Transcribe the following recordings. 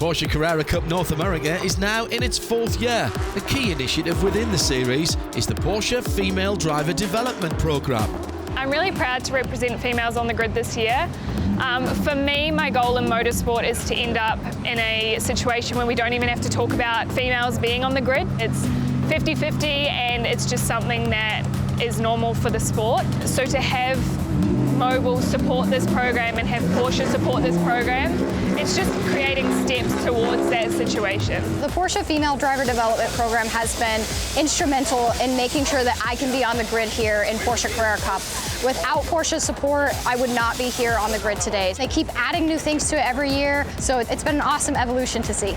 Porsche Carrera Cup North America is now in its 4th year. A key initiative within the series is the Porsche Female Driver Development Programme. I'm really proud to represent females on the grid this year. For me, my goal in motorsport is to end up in a situation where we don't even have to talk about females being on the grid. It's 50-50 and it's just something that is normal for the sport. So to have Mobil support this program and have Porsche support this program, it's just creating steps towards that situation. The Porsche Female Driver Development Program has been instrumental in making sure that I can be on the grid here in Porsche Carrera Cup. Without Porsche's support, I would not be here on the grid today. They keep adding new things to it every year, so it's been an awesome evolution to see.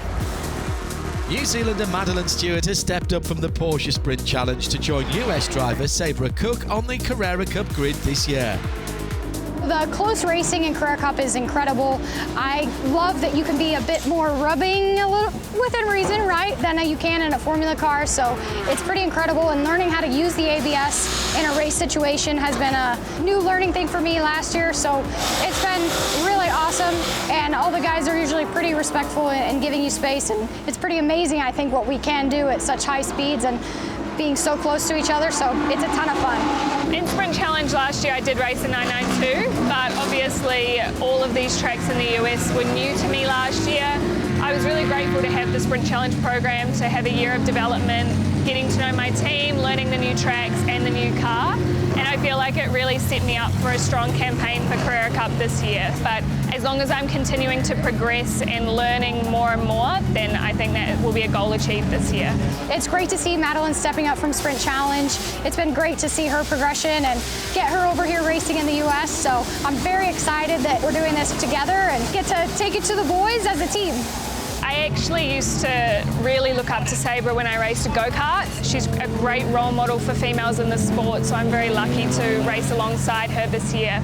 New Zealander Madeline Stewart has stepped up from the Porsche Sprint Challenge to join US driver Sabré on the Carrera Cup grid this year. The close racing in Carrera Cup is incredible. I love that you can be a bit more rubbing a little within reason, right, than you can in a Formula car. So it's pretty incredible, and learning how to use the ABS in a race situation has been a new learning thing for me last year. So it's been really awesome, and all the guys are usually pretty respectful and giving you space, and it's pretty amazing, I think, what we can do at such high speeds and being so close to each other, so it's a ton of fun. In Sprint Challenge last year I did race in 992, but obviously all of these tracks in the US were new to me last year. I was really grateful to have the Sprint Challenge program, to have a year of development, getting to know my team, learning the new tracks and the new car, and I feel like it really set me up for a strong campaign for Carrera Cup this year. But as long as I'm continuing to progress and learning more and more, then I think that will be a goal achieved this year. It's great to see Madeline stepping up from Sprint Challenge. It's been great to see her progression and get her over here racing in the US, so I'm very excited that we're doing this together and get to take it to the boys as a team. I actually used to really look up to Sabré when I raced a go-kart. She's a great role model for females in the sport, so I'm very lucky to race alongside her this year.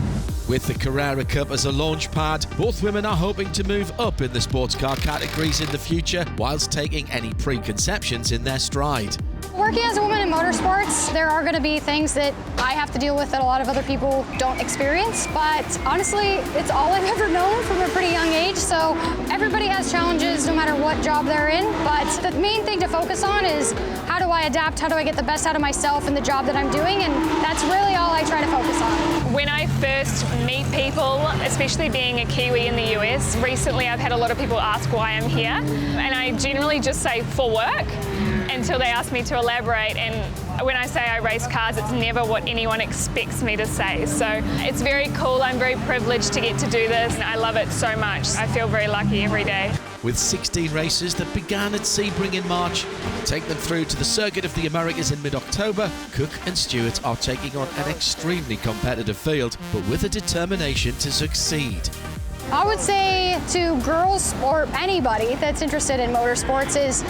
With the Carrera Cup as a launch pad, both women are hoping to move up in the sports car categories in the future, whilst taking any preconceptions in their stride. Working as a woman in motorsports, there are going to be things that I have to deal with that a lot of other people don't experience, but honestly, it's all I've ever known from a pretty young age, so everybody has challenges no matter what job they're in, but the main thing to focus on is how do I adapt, how do I get the best out of myself in the job that I'm doing, and that's really all I try to focus on. When I first meet people, especially being a Kiwi in the US, recently I've had a lot of people ask why I'm here, and I generally just say for work, until they ask me to elaborate, and when I say I race cars, it's never what anyone expects me to say. So it's very cool, I'm very privileged to get to do this, and I love it so much. I feel very lucky every day. With 16 races that began at Sebring in March, take them through to the Circuit of the Americas in mid-October, Cook and Stewart are taking on an extremely competitive field, but with a determination to succeed. I would say to girls or anybody that's interested in motorsports is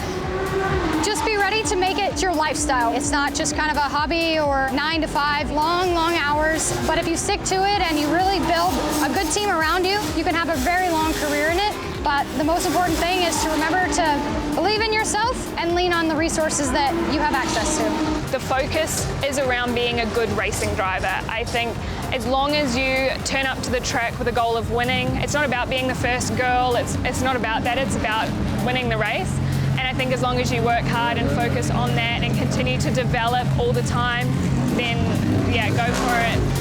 just be ready to make it your lifestyle. It's not just kind of a hobby or 9 to 5, long hours, but if you stick to it and you really build a good team around you, you can have a very long career in it. But the most important thing is to remember to believe in yourself and lean on the resources that you have access to. The focus is around being a good racing driver. I think as long as you turn up to the track with a goal of winning, it's not about being the first girl, it's not about that, it's about winning the race. And I think as long as you work hard and focus on that and continue to develop all the time, then yeah, go for it.